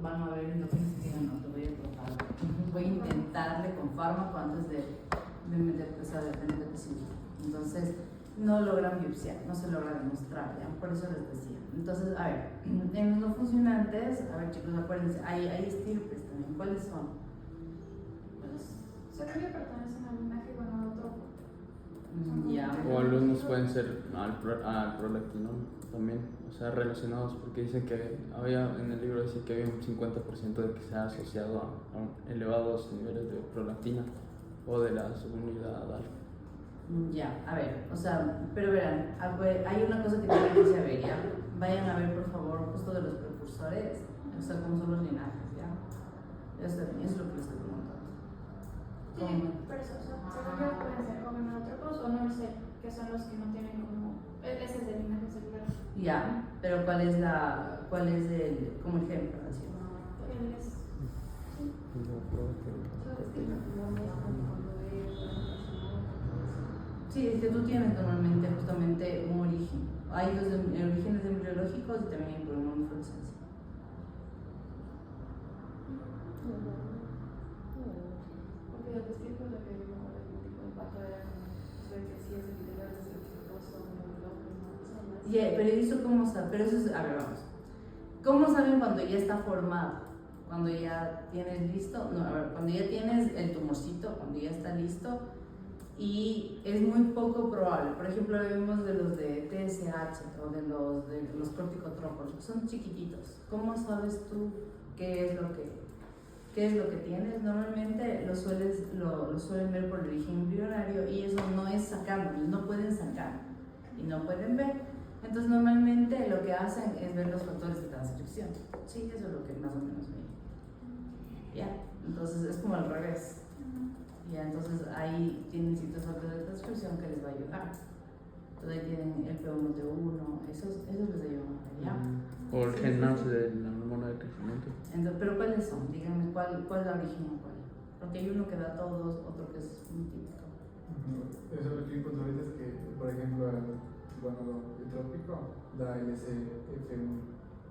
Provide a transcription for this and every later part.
Van a ver endocrinos que digan, no, te voy a tratar. Voy a intentarle con fármaco antes de meterte, o sea, de meterte cirugía. Entonces, no logran biopsiar, no se logra demostrar, ¿ya? Por eso les decía. Entonces, a ver, en los no funcionantes, a ver chicos, acuérdense, hay estirpes también. ¿Cuáles son? Pues, según que pertenecen al linaje gonadotropo. Ya. O algunos pueden ser al prolactinoma también, o sea, relacionados, porque dicen que en el libro dice que había un 50% de que se ha asociado a elevados niveles de prolactina o de la subunidad alfa. Ya, a ver, o sea, pero verán, hay una cosa que tienen que saber, ¿ya? Vayan a ver, por favor, justo de los precursores, o sea, cómo son los linajes, ¿ya? Eso es lo que les estoy preguntando. Sí, pero eso, según yo pueden ser o gonadotropos o NORCEL, que son los que no tienen como. Ese es el linaje celular. Ya, pero ¿cuál es el, como ejemplo, así? Él es. Sí, es que tú tienes normalmente justamente un origen. Hay los orígenes embriológicos y también hay por una inflorescencia. Porque los testículos lo que vimos ahora como tipo de impacto era como que sí es epitelar desde el chistoso, ¿no? Pero eso cómo saben, pero eso es, a ver, vamos. ¿Cómo saben cuando ya está formado? Cuando ya tienes listo, no, a ver, cuando ya tienes el tumorcito, cuando ya está listo, y es muy poco probable. Por ejemplo, vemos de los de TSH o de los corticotrópicos, son chiquititos. ¿Cómo sabes tú qué es lo que tienes? Normalmente lo suelen ver por el origen embrionario y eso no es sacando, no pueden sacar y no pueden ver. Entonces normalmente lo que hacen es ver los factores de transcripción. Sí, eso es lo que más o menos ven. Ya, entonces es como al revés. Ya, entonces ahí tienen ciertos factores de transcripción que les va a ayudar. Entonces ahí tienen el P1T1, esos les ayudan a ver, ¿ya? O el gen NAS de la hormona de crecimiento. Entonces, pero ¿cuáles son? Díganme, ¿cuál es la origen o cuál? Porque hay uno que da a todos, otro que es muy típico. Eso lo que encuentro ahorita es que, por ejemplo, el trópico da el SF1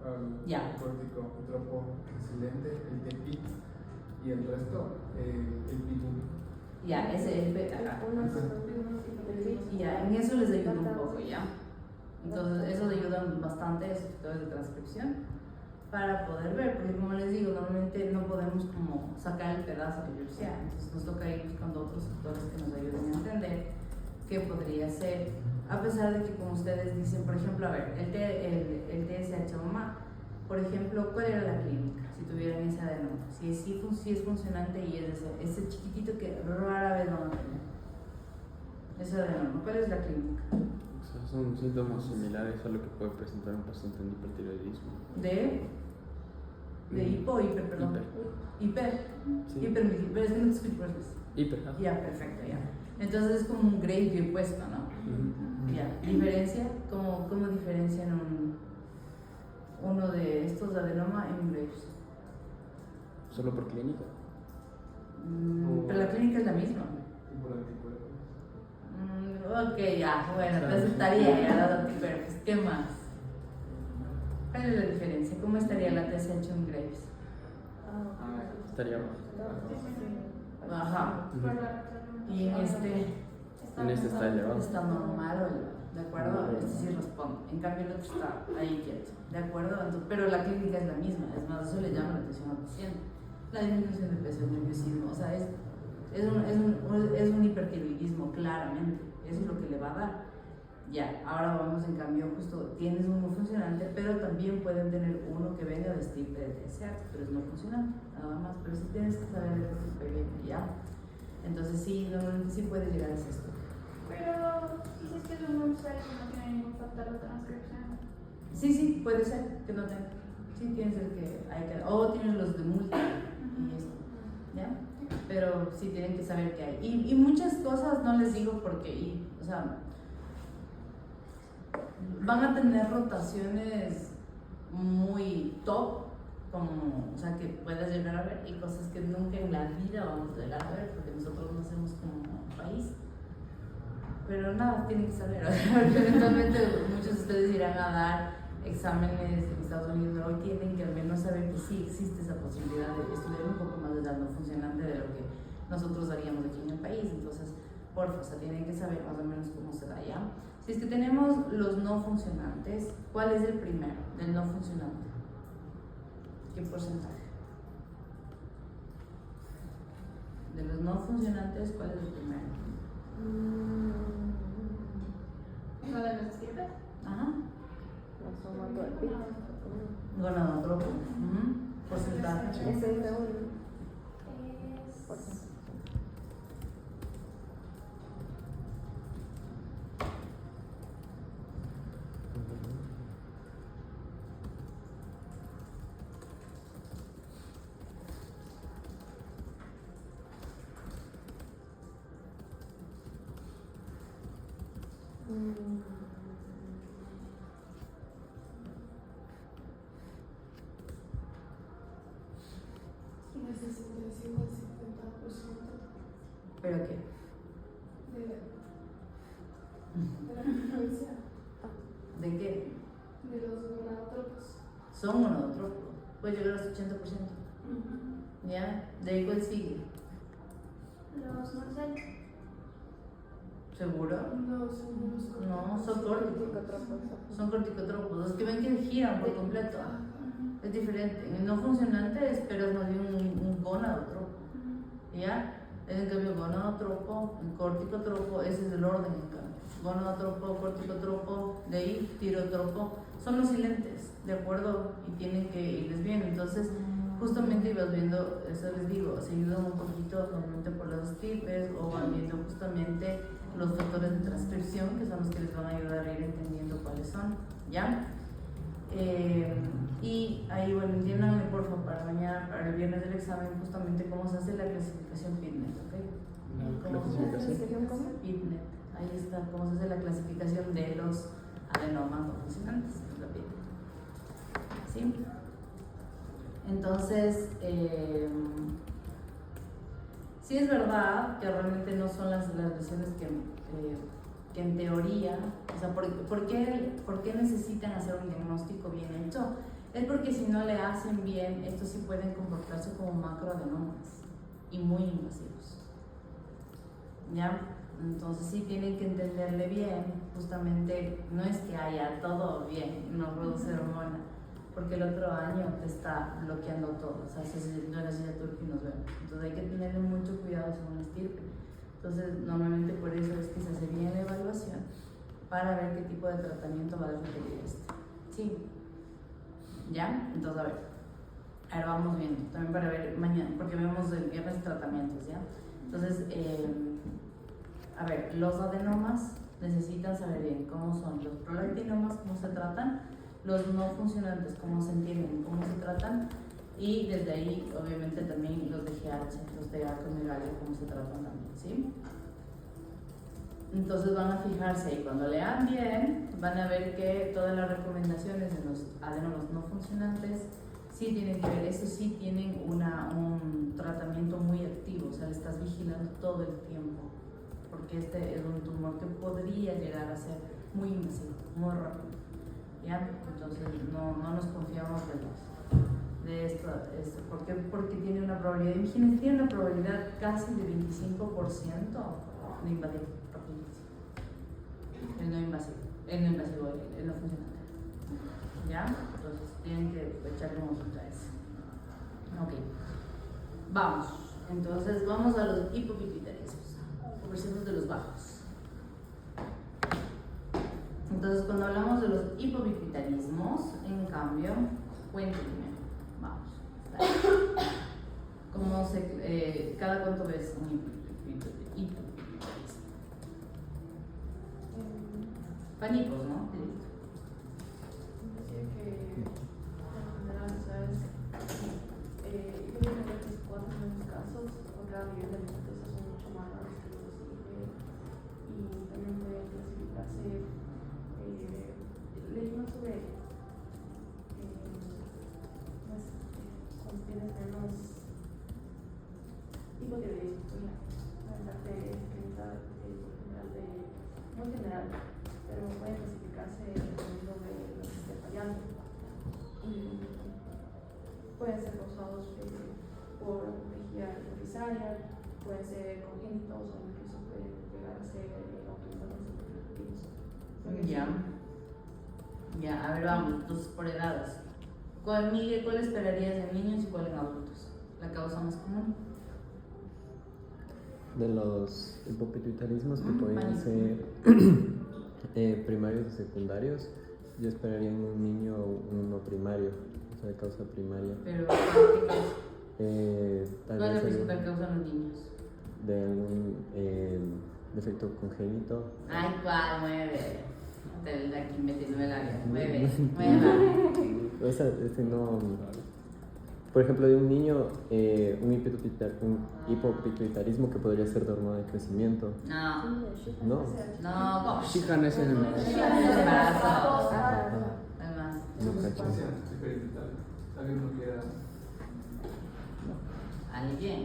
al córtico tropo excelente, el TPI, y el resto, el PIT1. Ya, ese es el ya, en eso les ayuda un poco, ¿ya? Entonces, eso les ayuda bastante esos factores de transcripción para poder ver, porque como les digo, normalmente no podemos como sacar el pedazo de biopsia, entonces nos toca ir buscando otros factores que nos ayuden a entender qué podría ser, a pesar de que como ustedes dicen, por ejemplo, a ver, el TSH mamá, por ejemplo, ¿cuál era la clínica? Si tuvieran ese adenoma, si es funcionante y es ese chiquitito que rara vez van a tener. Ese adenoma, ¿cuál es la clínica? O sea, son síntomas similares a lo que puede presentar un paciente en hipertiroidismo. De hipo o hiper, perdón. Hiper. Sí. Pero es que no te escucho por eso. Hiper. Ya, perfecto, ya. Entonces es como un grade bien puesto, ¿no? Ya. ¿Diferencia? ¿Cómo diferencian uno de estos de adenoma en un Graves? ¿Solo por clínica? Pero la clínica es la misma. Y por anticuerpos. Ok, ya, bueno, entonces estaría ya dado anticuerpos. ¿Qué más? ¿Cuál es la diferencia? ¿Cómo estaría la TSH en Graves? Estaría bajo. Ajá. Y en este está elevado. está normal o elevado, ¿de acuerdo? Este sí responde. En cambio el otro está ahí quieto, ¿de acuerdo? Entonces, pero la clínica es la misma, es más, eso le llama la atención al paciente. La disminución de peso, el nerviosismo, o sea, es un hipertiroidismo, claramente. Eso es lo que le va a dar. Ya, ahora vamos en cambio, justo tienes uno funcionante, pero también pueden tener uno que venga de estirpe de TSH, pero es no funcionante, nada más. Pero sí tienes que saber de qué estirpe viene, ya. Entonces sí, normalmente sí puede llegar a ese esto. Pero dices que es un NORCEL que no tiene ningún factor de transcripción. Sí, puede ser que no tenga. Sí, tienes el que hay que. O tienes los de multi y esto, ¿ya? Pero sí tienen que saber que hay. Y muchas cosas no les digo porque, o sea, van a tener rotaciones muy top, como, o sea, que puedas llegar a ver, y cosas que nunca en la vida vamos a llegar a ver porque nosotros no hacemos como país. Pero nada, tienen que saber, porque eventualmente muchos de ustedes irán a dar exámenes en Estados Unidos hoy tienen que al menos saber que sí existe esa posibilidad de estudiar un poco más de la no funcionante de lo que nosotros haríamos aquí en el país. Entonces, porfa, o sea, tienen que saber más o menos cómo se da ya. Si es que tenemos los no funcionantes, ¿cuál es el primero del no funcionante? ¿Qué porcentaje? De los no funcionantes, ¿cuál es el primero? ¿Uno de los estirpes? Ajá. Gonadotropos. Gonadotropo. Porcentaje. Ese es de un Es... porcentaje. De 65 al 50%. ¿Pero qué? De la frecuencia ¿De qué? de los gonadotropos. Son gonadotropos. Puede llegar hasta 80%. ¿Ya? ¿De ahí cuál sigue? Los Marcel. ¿Seguro? No, son unos No, son corticotropos. Son corticotropos, los que ven que giran por completo. Es diferente. En el no funcionante esperas más bien un gonadotropo. ¿Ya? En cambio, gonadotropo, el corticotropo, ese es el orden en cambio. Gonadotropo, corticotropo, de ahí tirotropo, son los silentes, ¿de acuerdo? Y tienen que irles bien. Entonces, justamente ibas viendo, eso les digo, se ayudan un poquito normalmente por las estirpes o van viendo justamente los factores de transcripción, que son los que les van a ayudar a ir entendiendo cuáles son, ¿ya? Y ahí, bueno, entiéndanme por favor para mañana, para el viernes del examen, justamente cómo se hace la clasificación PITNET, ¿ok? La clasificación. PITNET, ahí está, cómo se hace la clasificación de los adenomas no funcionantes, es la PITNET. ¿Sí? Entonces, sí es verdad que realmente no son las lesiones que en teoría, o sea, ¿por qué necesitan hacer un diagnóstico bien hecho? Es porque si no le hacen bien, estos sí pueden comportarse como macroadenomas y muy invasivos. ¿Ya? Entonces sí tienen que entenderle bien, justamente no es que haya todo bien, no produce hormona, porque el otro año te está bloqueando todo, o sea, si no necesita turco y nos vemos. Entonces hay que tenerle mucho cuidado según la estirpe. Entonces normalmente por eso es que se hace bien la evaluación para ver qué tipo de tratamiento va a requerir este. ¿Sí? ¿Ya? Entonces a ver, vamos viendo, también para ver mañana, porque vemos el viernes tratamientos, ¿ya? Entonces, a ver, los adenomas necesitan saber bien cómo son, los prolactinomas, cómo se tratan, los no funcionantes, cómo se entienden, cómo se tratan, y desde ahí, obviamente, también los de GH, los de acromegalia, cómo se tratan también, ¿sí? Entonces van a fijarse y cuando lean bien, van a ver que todas las recomendaciones de los adenomas no funcionantes sí tienen que ver, eso sí tienen un tratamiento muy activo, o sea, le estás vigilando todo el tiempo, porque este es un tumor que podría llegar a ser muy invasivo, muy rápido, ¿ya? Entonces no nos confiamos de esto, porque tiene una probabilidad, imagínense, tiene una probabilidad casi de 25% de invadir rapidísimo. El no invasivo, el no funcionante. ¿Ya? Entonces tienen que echarle un ojito a eso. Ok. Vamos. Entonces vamos a los hipopituitarismos. Conversemos de los bajos. Entonces cuando hablamos de los hipopituitarismos, en cambio, cuéntenme. Vamos. ¿Cómo cada cuánto ves un hipopituitarismo? Panipos, ¿no? Decía que en general, ¿sabes? Yo creo que los cuatro en los casos, porque a nivel de hipótesis son mucho más raros que los y también pueden clasificarse. Leí más sobre cuando tienes menos hipotiroidismo, la verdad de muy general, pero pueden clasificarse dependiendo de lo que esté fallando. pueden ser causados por complejidad hereditaria, pueden ser congénitos o incluso pueden llegar a ser autoinmunes degenerativos. Ya, a ver, vamos, entonces por edades. Miguel, ¿cuál esperarías en niños y cuál en adultos? La causa más común. De los hipopituitarismos que pueden pánico. ser primarios o secundarios, yo esperaría en un niño uno primario, o sea, de causa primaria. Pero, ¿qué causa? Tal ¿Cuál es la vez principal causa en los niños? de algún defecto congénito. Ay, ¿cuál? Mueve. De aquí metiéndome el área. Mueve. O sea, no. Por ejemplo, de un niño, un hipopituitarismo que podría ser de hormona de crecimiento. No. No. No, ¿cómo? Shihan es en el Shihan es el embarazo. Además. No cacho. Infancia experimental. Alguien no quiera. ¿Alguien?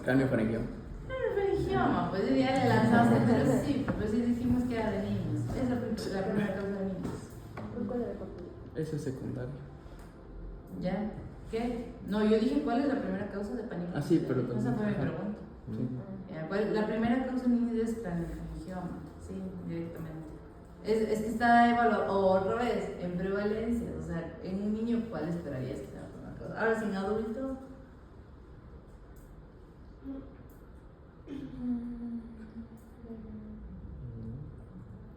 cráneo faringeo. Religión, pues ya le lanzamos, pero sí, pues sí dijimos que era de niños. Es la primera causa de niños. Eso es secundario. ¿Ya? ¿Qué? No, yo dije cuál es la primera causa de pánico. Ah, sí, pero Esa también. fue mi Ajá. pregunta. Sí. Ya, la primera causa en niños es craniofaringioma, sí, directamente. Es que está evaluado, o otra vez, en prevalencia, o sea, en un niño, ¿cuál esperarías que sea la primera causa? Ahora, sin adulto,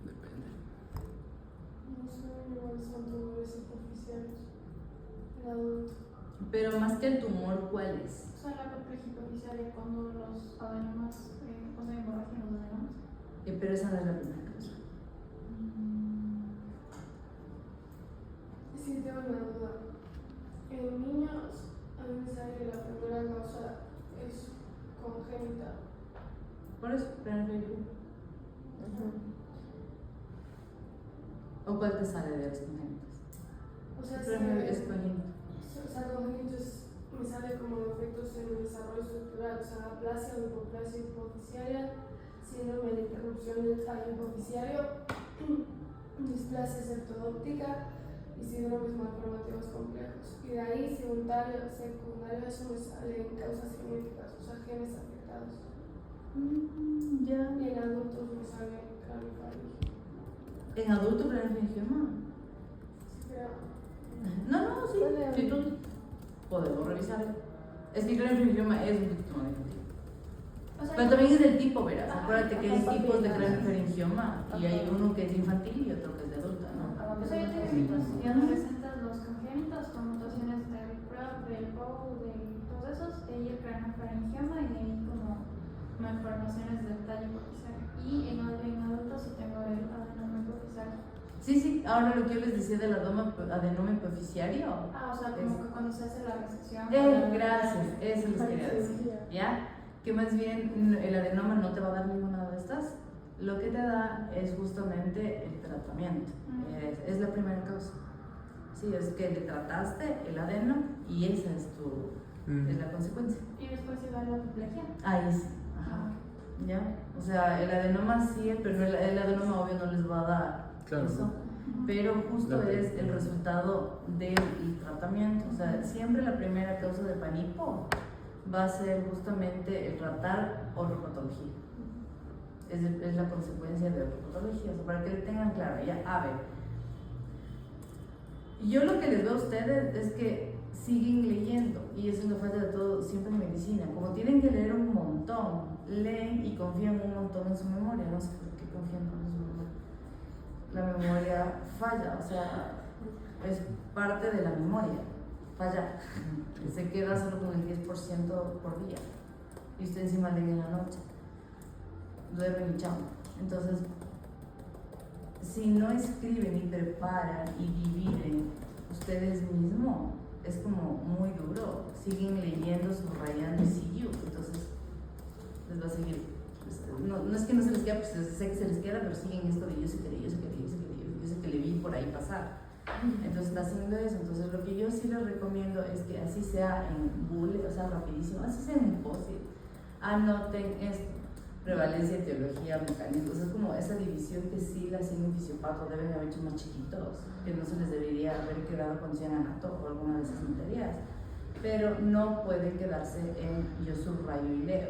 Depende. No sé, igual son tumores superficiales. El adulto. pero más que el tumor, ¿cuál es? O sea, la compleja hipoficiaria cuando los adenomas, cuando hay hemorragia en los adenomas. Pero esa no es la primera causa. Sí, tengo una duda. En niños, a mí me sale que la primera causa es congénita. Por eso, craniofaringioma. ¿O cuál te sale de los congénitos? O sea, Es congénito. congénitos me sale como efectos en el desarrollo estructural, o sea, aplasia o hipoplasia hipoficiaria, síndrome de interrupción del tallo hipoficiario, displasia septodóptica y síndromes malformativos complejos. Y de ahí, secundario, eso me sale en causas genéticas, o sea, genes afectados. Ya. Y en adultos me sale craniofaringioma. ¿En adulto craniofaringioma? Sí, pero No, sí, sí, tú podemos revisarlo. Es que craniofaringioma es un tipo negativo. O sea, Pero también es del tipo, verás. Ajá, Acuérdate que hay ajá, tipos de ajá. craniofaringioma y hay uno que es infantil y otro que es de adulta, ¿no? o sea, yo tengo hijos y adolescentes, los congénitos con mutaciones del PROC, del POU, de todos esos, de ahí el craniofaringioma y de ahí como malformaciones del tallo hipoficiario. Y en adultos sí tengo el adenoma hipoficiario. Sí, ahora lo que yo les decía del adenoma hipoficiario. O sea, como que cuando se hace la resección. Gracias, eso les quería decir. ¿Ya? Que más bien el adenoma no te va a dar ninguna de estas. Lo que te da es justamente el tratamiento. Es la primera causa. Sí, es que le trataste el adeno y esa es es la consecuencia. Y después se va la apoplejía. Ahí sí. Ajá. ¿Ya? O sea, el adenoma sí, pero el adenoma obvio no les va a dar Claro. eso. Pero justo es el resultado del tratamiento. O sea, siempre la primera causa de pánico va a ser justamente el tratar ortopatología. Es la consecuencia de ortopatología. O sea, para que lo tengan claro. Ya, a ver. Yo lo que les veo a ustedes es que siguen leyendo, y eso es lo falta de todo siempre en medicina. Como tienen que leer un montón, leen y confían un montón en su memoria. No sé por qué confían tanto en su memoria. La memoria falla, o sea, es parte de la memoria, falla. Se queda solo con el 10% por día. Y usted encima lee en la noche. Duermen y chao. Entonces, si no escriben y preparan y dividen ustedes mismos, es como muy duro. Siguen leyendo, subrayando y siguió. Entonces, les va a seguir. No es que no se les queda, pues sé que se les queda, pero siguen esto de yo sé que le vi por ahí pasar. Entonces está haciendo eso. Entonces lo que yo sí les recomiendo es que así sea en bullet, o sea, rapidísimo, así sea en un post-it, anoten esto. prevalencia, etiología, mecanismos. O sea, es como esa división que sí la hacen en fisiopato deben haber hecho más chiquitos, que no se les debería haber quedado con cianato o alguna de esas materias. Pero no pueden quedarse en yo subrayo y leo,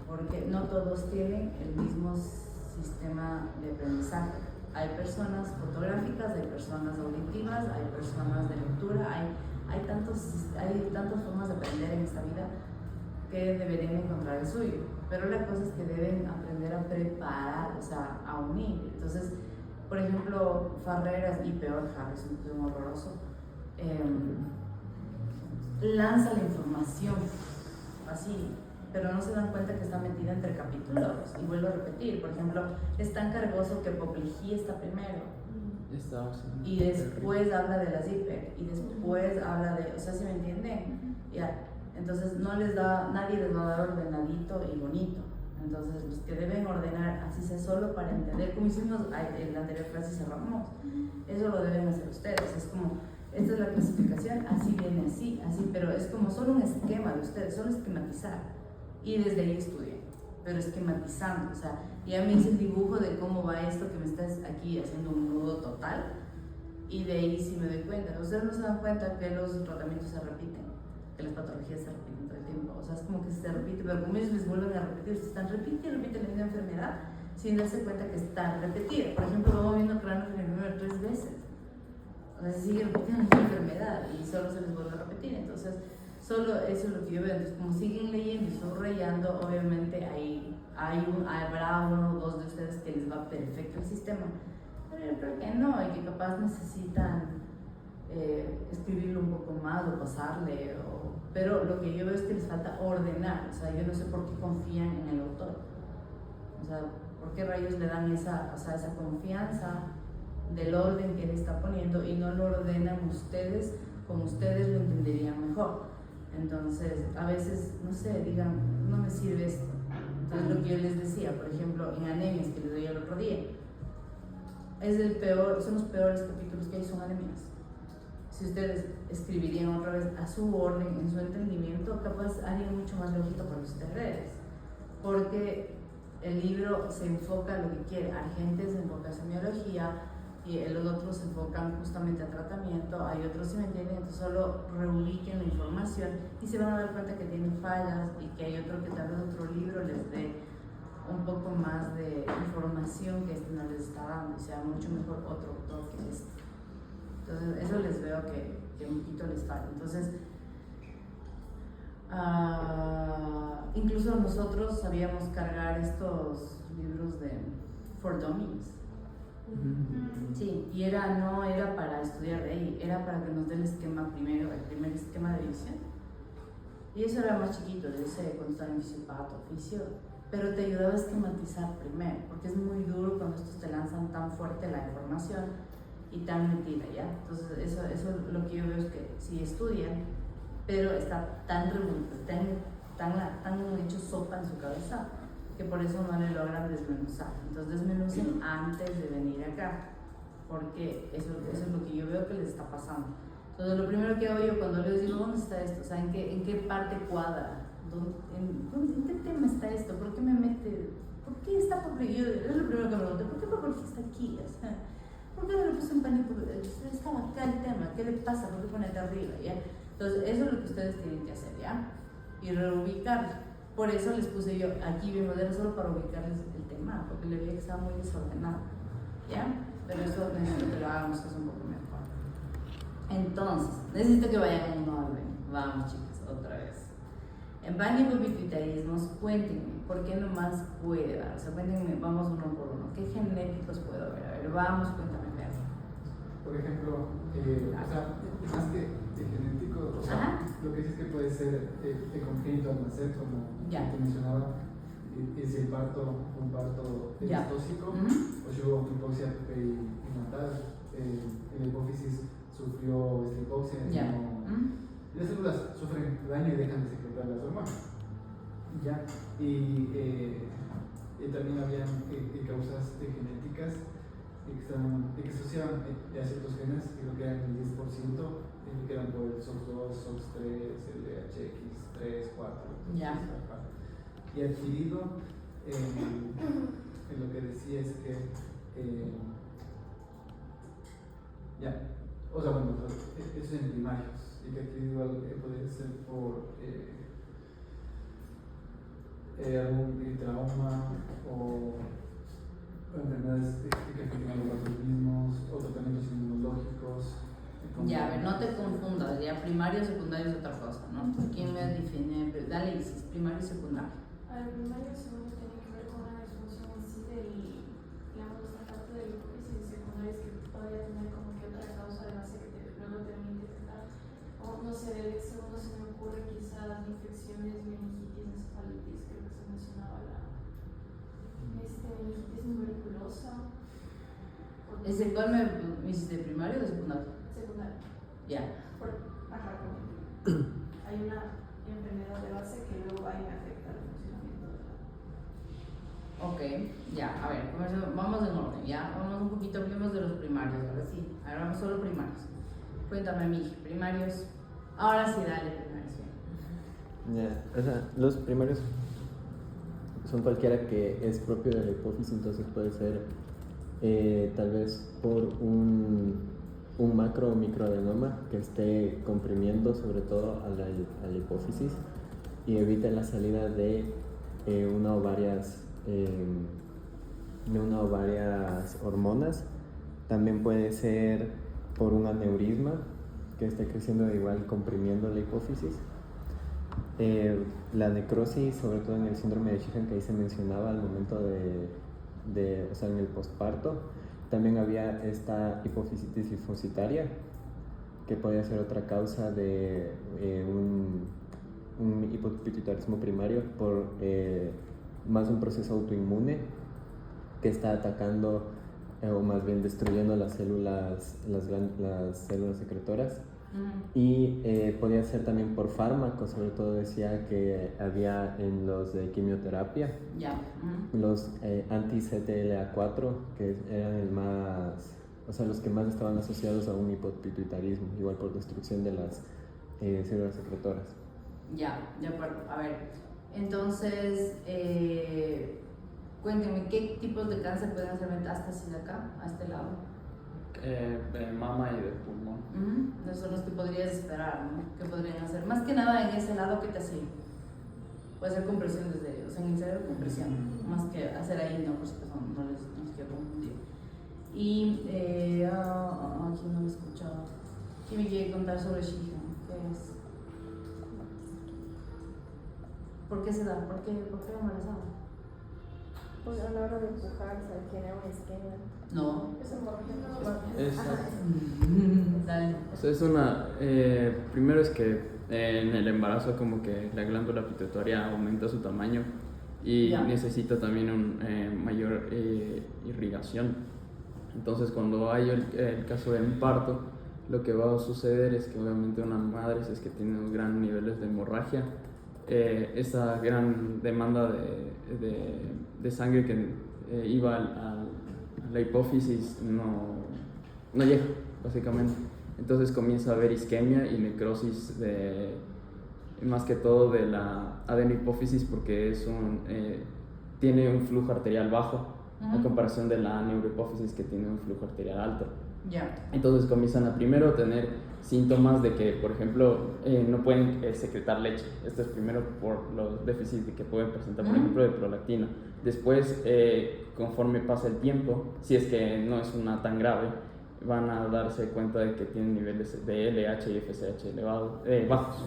porque no todos tienen el mismo sistema de aprendizaje. Hay personas fotográficas, hay personas auditivas, hay personas de lectura, hay tantas formas de aprender en esta vida que deberían encontrar el suyo, pero la cosa es que deben aprender a preparar, o sea, a unir. Entonces, por ejemplo, Farreras y peor Harrison, que es un horroroso, lanza la información así, pero no se dan cuenta que está metida entre capítulos. Y vuelvo a repetir, por ejemplo, es tan cargoso que Apoplejía está primero. Y después habla de las IPEC, y después habla de, o sea, ¿sí me entienden? Ya, entonces nadie les va a dar ordenadito y bonito. Entonces, los que deben ordenar, así sea solo para entender, como hicimos en la anterior clase y cerramos, eso lo deben hacer ustedes. Es como, esta es la clasificación, así viene así, pero es como solo un esquema de ustedes, solo esquematizar. Y desde ahí estudian, pero esquematizando, o sea, ya me hice el dibujo de cómo va esto que me estás aquí haciendo un nudo total, y de ahí sí me doy cuenta. Ustedes no se dan cuenta que los tratamientos se repiten, que las patologías se repiten todo el tiempo, o sea, es como que se repite, pero como ellos les vuelven a repetir, ustedes están repitiendo la misma enfermedad sin darse cuenta que están repetida. Por ejemplo, vamos viendo cráneo 3 veces, o sea, se sigue repitiendo la enfermedad y solo se les vuelve a repetir. Entonces, solo eso es lo que yo veo. Entonces, como siguen leyendo y subrayando, obviamente habrá uno o dos de ustedes que les va perfecto el sistema, pero yo creo que no, y que capaz necesitan escribirlo un poco más o pasarle, pero lo que yo veo es que les falta ordenar. O sea, yo no sé por qué confían en el autor, o sea, por qué rayos le dan esa confianza del orden que él está poniendo y no lo ordenan ustedes como ustedes lo entenderían mejor. Entonces, a veces, no sé, digan, no me sirve esto. Entonces, lo que yo les decía, por ejemplo, en anemias que les doy el otro día, son los peores capítulos que hay, son anemias. Si ustedes escribirían otra vez a su orden, en su entendimiento, capaz harían mucho más lógico para ustedes, porque el libro se enfoca a lo que quiere. Argentes se enfoca a semiología, y los otros se enfocan justamente a tratamiento, hay otros, si me entienden, entonces solo reubiquen la información y se van a dar cuenta que tienen fallas y que hay otro que tal vez otro libro les dé un poco más de información que este no les está dando, y sea mucho mejor otro autor que este. Entonces, eso les veo que un poquito les falta. Entonces, incluso nosotros sabíamos cargar estos libros de For Dummies. Sí, y no era para estudiar de ahí, era para que nos dé el esquema primero, el primer esquema de división. Y eso era más chiquito, yo sé, cuando estaba en fisiopato, oficio, pero te ayudaba a esquematizar primero, porque es muy duro cuando estos te lanzan tan fuerte la información y tan metida, ¿ya? Entonces, eso lo que yo veo es que sí estudian, pero está tan revuelto, tan hecho sopa en su cabeza, que por eso no le logran desmenuzar. Entonces desmenucen antes de venir acá, porque eso es lo que yo veo que les está pasando. Entonces lo primero que hago yo cuando les digo, ¿dónde está esto? O sea, ¿en qué parte cuadra? ¿En qué tema está esto? ¿Por qué me mete? ¿Por qué está Apoplejía? Es lo primero que me pregunté, ¿por qué Apoplejía está aquí? O sea, ¿por qué no le puse en pánico? Estaba acá el tema, ¿qué le pasa? ¿Por qué ponete arriba? ¿Ya? Entonces eso es lo que ustedes tienen que hacer, ¿ya? Y reubicar. Por eso les puse yo aquí bien modelo, solo para ubicarles el tema, porque le veía que estaba muy desordenado, ¿ya? Pero eso necesito que lo hagamos, que es un poco mejor. Entonces, necesito que vayan en un orden. Vamos, chicas, otra vez. En pánico y pituitarismos, cuéntenme, ¿por qué no más puede dar? O sea, cuéntenme, vamos uno por uno. ¿Qué genéticos puedo ver? A ver, vamos, cuéntame, Fer. Por ejemplo, o sea, más que de genético, o sea, lo que dices que puede ser de congénito al nacer, como te mencionaba, es el un parto tóxico, o si hubo hipoxia perinatal, el hipófisis sufrió hipoxia, y las células sufren daño y dejan de secretar las hormonas. Y también habían causas genéticas que asociaban a ciertos genes, creo que eran el 10%, que eran por el SOX2, SOX3, el DHX3, 4. y adquirido, en lo que decía es que, o sea, bueno, eso en primarios, y que adquirido podría ser por algún trauma o enfermedades que afectan a los organismos o tratamientos inmunológicos. Ya, a ver, no te confundas, ya primario y secundario es otra cosa, ¿no? ¿Quién me define? Dale, dices primario y secundario. El primario segundo tiene que ver con una disfunción en sí digamos, esta parte del hipófisis, y secundario es que podría tener como que otra causa de base que no lo termine de detectar. O no sé, del segundo se me ocurre quizás infecciones, meningitis, encefalitis, creo que se mencionaba meningitis tuberculosa. ¿Ese cuál me hiciste, primario o de secundario? Secundario. Ya. Hay una enfermedad de base que luego ahí me afecta el funcionamiento de la... Ok, ya, a ver, vamos en orden, ya, vamos un poquito, hablemos de los primarios, ahora sí, ahora vamos solo primarios. Cuéntame, Miji, primarios, ahora sí, dale, primarios. Ya, o sea, los primarios son cualquiera que es propio de la hipófisis, entonces puede ser tal vez por un macro o microadenoma que esté comprimiendo sobre todo a la hipófisis y evita la salida de una o varias hormonas. También puede ser por un aneurisma que esté creciendo igual comprimiendo la hipófisis. La necrosis, sobre todo en el síndrome de Sheehan que ahí se mencionaba al momento o sea, en el posparto. También había esta hipofisitis linfocitaria que podía ser otra causa de un hipopituitarismo primario por más un proceso autoinmune que está atacando o más bien destruyendo las células secretoras. Y podía ser también por fármacos, sobre todo decía que había en los de quimioterapia, los anti-CTLA4, que eran los que más estaban asociados a un hipopituitarismo, igual por destrucción de las células secretoras. Ya, de acuerdo. A ver, entonces, cuéntenme, ¿qué tipos de cáncer pueden hacer metástasis de acá, a este lado? Mama y de pulmón. Esos son los que podrías esperar, ¿no? ¿Qué podrían hacer? Más que nada en ese lado, ¿qué te hacía? Puede ser compresión desde, o sea, en el cerebro compresión, más que hacer ahí, no, por supuesto, no les quiero confundir. Y, ¿quién no lo escuchaba? ¿Quién me quiere contar sobre Sheehan? ¿Qué es? ¿Por qué se da? ¿Por qué embarazada? Pues a la hora de empujar se tiene una isquemia. No. Es hemorragia. Dale. O sea, es una. Primero es que en el embarazo, como que la glándula pituitaria aumenta su tamaño y necesita también mayor irrigación. Entonces, cuando hay el caso de un parto, lo que va a suceder es que, obviamente, una madre, si es que tiene unos grandes niveles de hemorragia, esa gran demanda de sangre que iba a la hipófisis no llega, básicamente. Entonces comienza a haber isquemia y necrosis más que todo de la adenohipófisis, porque tiene un flujo arterial bajo a comparación de la neurohipófisis, que tiene un flujo arterial alto. Entonces comienzan a primero tener síntomas de que, por ejemplo, no pueden secretar leche. Esto es primero por los déficits que pueden presentar, por ejemplo, de prolactina. Después, conforme pasa el tiempo, si es que no es una tan grave, van a darse cuenta de que tienen niveles de LH y FSH bajos,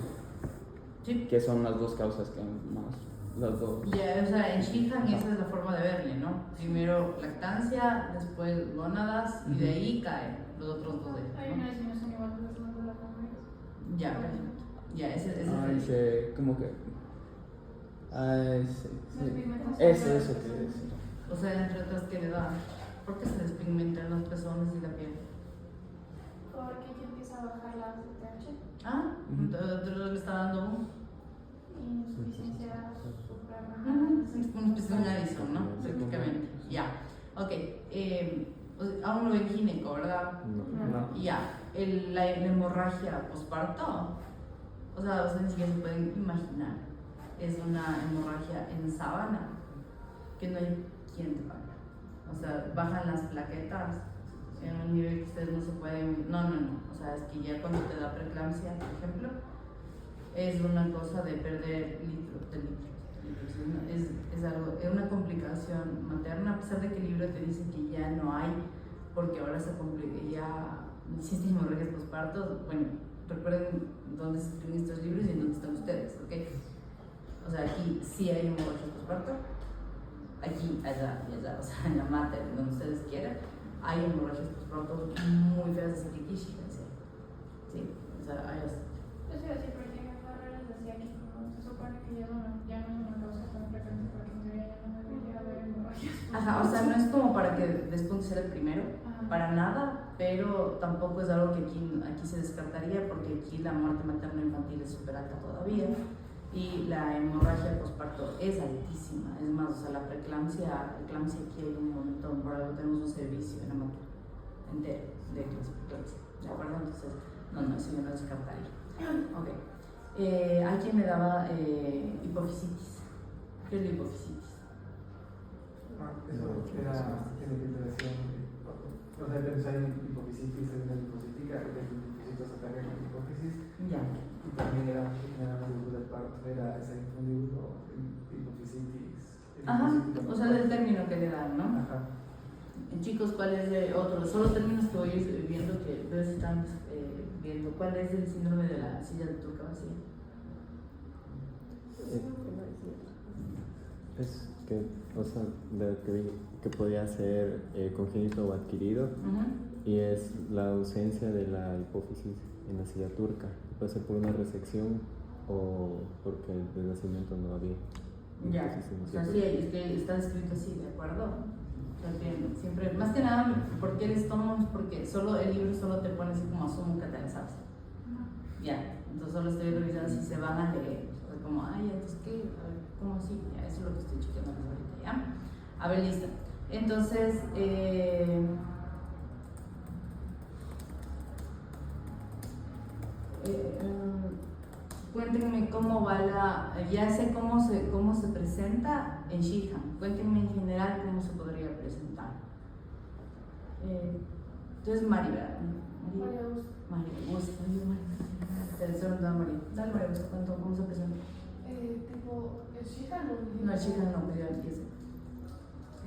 que son las dos causas que más... Las dos. O sea, en Sheehan esa es la forma de verle, ¿no? Primero lactancia, después gónadas y de ahí caen los otros dos ejes, ¿no? Hay una disminución igual de las glándulas mamarias. Ese es como que... sí. Eso que es. O sea, entre otras que le dan. ¿Por qué se despigmentan los pezones y la piel? Porque ya empieza a bajar la CTH. Entonces le está dando insuficiencia suprarrenal. una especie de un Addison, ¿no? Prácticamente. Ok. Aún no ven gineco, ¿verdad? No. La hemorragia posparto. O sea, ustedes ni siquiera se pueden imaginar es una hemorragia en sábana, que no hay quien te pague. O sea, bajan las plaquetas en un nivel que ustedes no se pueden. No. O sea, es que ya cuando te da preeclampsia, por ejemplo, es una cosa de perder litros de litros. Es algo, es una complicación materna, a pesar de que el libro te dice que ya no hay, porque ahora se complica, ya existen hemorragias postparto. Bueno, recuerden dónde se escriben estos libros y en dónde están ustedes, ¿ok? O sea, aquí sí hay hemorragias postparto, aquí, allá y allá, o sea, en la mater, donde ustedes quieran, hay hemorragias postparto muy feas de Sekikishi, sí, o sea, hay así. Yo sé decir, porque en Ferreras decía que como se supone que ya no es una causa tan frecuente, porque en teoría ya no debería haber hemorragias. Ajá, o sea, no es como para que despunte ser el primero, para nada, pero tampoco es algo que aquí se descartaría, porque aquí la muerte materno-infantil es súper alta todavía y la hemorragia postparto es altísima. Es más, o sea, la preeclampsia aquí hay un montón, por algo tenemos un servicio en la mater entero de preeclampsia, ¿de acuerdo? Entonces, no, eso yo no descartaría. Ok. Hay quien me daba hipofisitis. ¿Qué es la hipofisitis? Eso era en el libro de o sea, pensar en hipofisitis, en la linfocítica, que los linfocitos atacan la hipófisis. Ya. Y también era más del parto, era ese infundido, hipofisitis. Ajá, o sea, del término que le dan, ¿no? Ajá. Chicos, ¿cuál es de otro? Solo términos que voy a ir viendo que veo si están viendo. ¿Cuál es el síndrome de la silla de turca vacía? Es que, o sea, de que podía ser congénito o adquirido, y es la ausencia de la hipófisis en la silla turca. Puede ser por una resección o porque de nacimiento no había. Ya, o sea, sí, es que está escrito así, ¿de acuerdo? O sea, que siempre, más que nada, ¿por qué el estómago? Es porque el libro solo te pone así como asumo que te la sabes. Ya, entonces solo estoy revisando si se van a leer. O sea, como, ay, entonces, ¿qué? A ver, ¿cómo así? Ya, eso es lo que estoy chequeando ahorita, ¿ya? A ver, listo. Entonces, cuéntenme cómo va ya sé cómo se presenta en Shihan. Cuéntenme en general cómo se podría presentar. Entonces, María, ¿verdad? María Augusta. Dale, María Augusta, ¿cómo se presenta? Tipo, ¿el Shihan o No, el Shihan no, pidió el 10.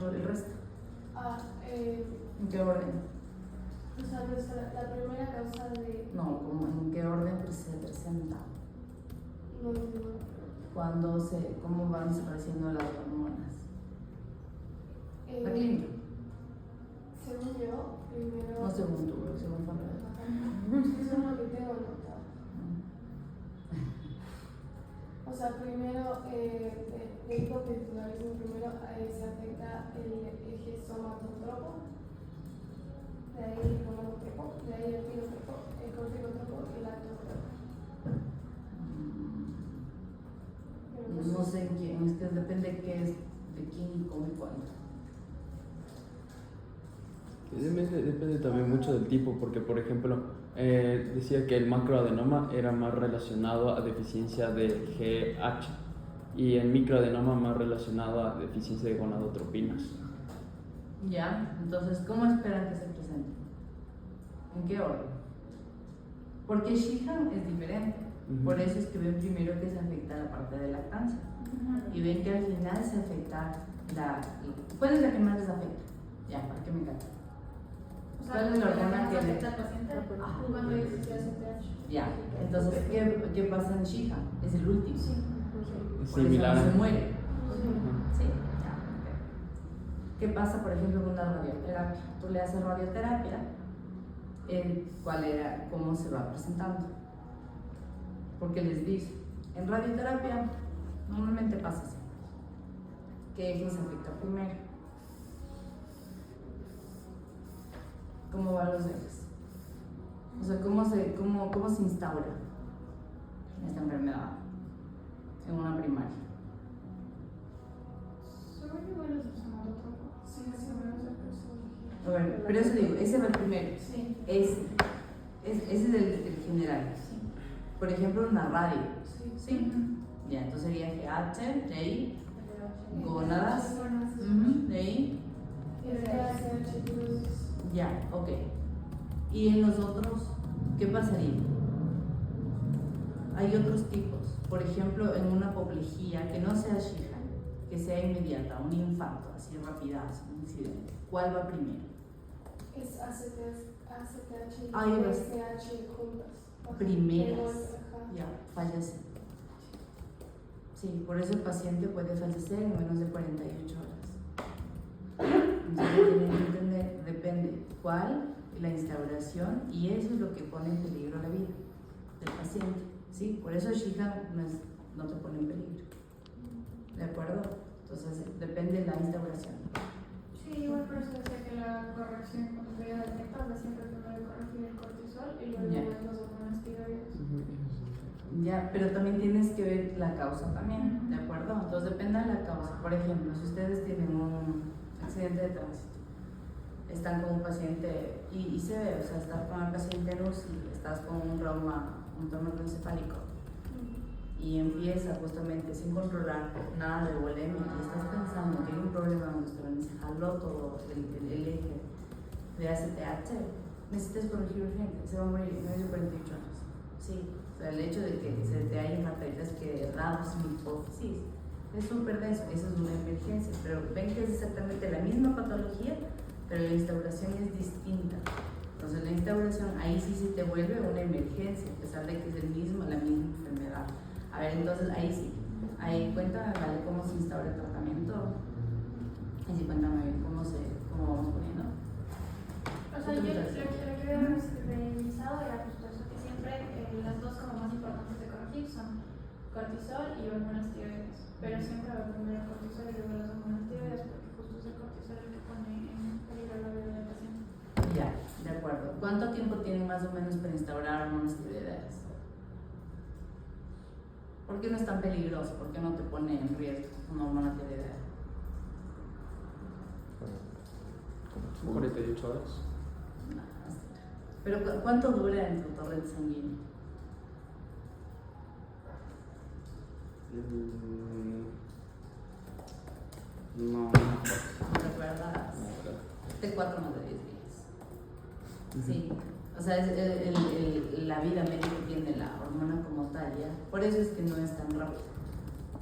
El resto. ¿En qué orden? O sea, la primera causa de... No, ¿en qué orden se presenta? No, no. ¿Cómo van desapareciendo las hormonas? La clínica. Según yo, primero... No según tú, según Ferreras. Eso es lo que tengo anotado. O sea, primero, el hipopituitarismo primero se afecta el eje somatotropo, de ahí el gonadotropo, de ahí el pilotropo, el corticotropo y el lactotropo. No sé en quién, es que depende de quién y cómo y cuándo. Depende también mucho del tipo, porque por ejemplo decía que el macroadenoma era más relacionado a deficiencia de GH y el microadenoma más relacionado a deficiencia de gonadotropinas. Ya, entonces, ¿cómo esperan que se presente? ¿En qué orden? Porque Shihan es diferente. Por eso es que ven primero que se afecta la parte de lactancia y ven que al final se afecta ¿cuál es la que más les afecta? Ya, para que me encanta. ¿Cuál es la hormona que afecta al paciente? Cuando hay necesidad de CTH. Ya, entonces, ¿qué pasa en Shihan? Es el último. Es Por eso similar. no se muere. Sí, ya, ok. ¿Qué pasa, por ejemplo, con una radioterapia? Tú le haces radioterapia, ¿cómo se va presentando? Porque les dice, en radioterapia normalmente pasa así. ¿Qué eje se afecta primero? ¿Cómo van los ejes? O sea, ¿cómo se instaura esta enfermedad en una primaria? Solo igual es el somatotropo. Sí, sí, menos el personaje. A ver, pero eso digo, ese va el primero. Sí. Ese es el general. Sí. Por ejemplo, una radio. Sí. ¿Sí? Ya, entonces sería GH, de ahí, gónadas, de ahí, ya, ok. ¿Y en los otros qué pasaría? Hay otros tipos, por ejemplo, en una apoplejía que no sea Shihan, que sea inmediata, un infarto, así rapidazo, un incidente. ¿Cuál va primero? Es ACTH y Ahí vas. STH juntas. Primeras, ya, fallece. Sí, por eso el paciente puede fallecer en menos de 48 horas. Entonces tienen que entender, depende cuál, la instauración, y eso es lo que pone en peligro la vida del paciente. ¿Sí? Por eso Shihan no te pone en peligro. ¿De acuerdo? Entonces depende de la instauración. Sí, igual por eso decía que la corrección cuando se vaya detectada siempre primero corregir el cortisol y luego las hormonas tiroides. Ya, pero también tienes que ver la causa también, ¿de acuerdo? Entonces depende de la causa. Por ejemplo, si ustedes tienen un accidente de tránsito, están con un paciente y se ve, o sea, estás con el paciente en UCI, estás con un trauma encefálico y empieza justamente sin controlar nada de volemia y estás pensando que hay un problema donde se jaló todo el eje de ACTH, necesitas corregir urgente, se va a morir en menos de 48 horas. Sí, o sea, el hecho de que se te haya hepatitis que raro sin hipófisis es súper denso, esa es una emergencia, pero ven que es exactamente la misma patología, pero la instauración es distinta. Entonces la instauración ahí sí se te vuelve una emergencia, a pesar de que es la misma enfermedad. A ver, entonces ahí sí, ahí cuéntame, ¿vale? ¿Cómo se instaura el tratamiento? Y sí, cuéntame bien cómo vamos poniendo. O sea, yo lo que había revisado era justo eso, que siempre las dos como más importantes de corregir son cortisol y hormonas tiroides, pero siempre va primero el cortisol y luego las hormonas tiroides, porque justo es el cortisol el que pone en peligro la vida del paciente. Ya, de acuerdo. ¿Cuánto tiempo tienen más o menos para instaurar hormonas tiroideas? ¿Por qué no es tan peligroso? ¿Por qué no te pone en riesgo una hormona tiroidea? 48 horas. No, pero ¿cuánto dura en tu torrente sanguíneo? No. ¿No te acuerdas? De 4 más de 10 días. Sí. O sea, es la vida médica tiene la hormona como tal, ¿ya? Por eso es que no es tan rápido.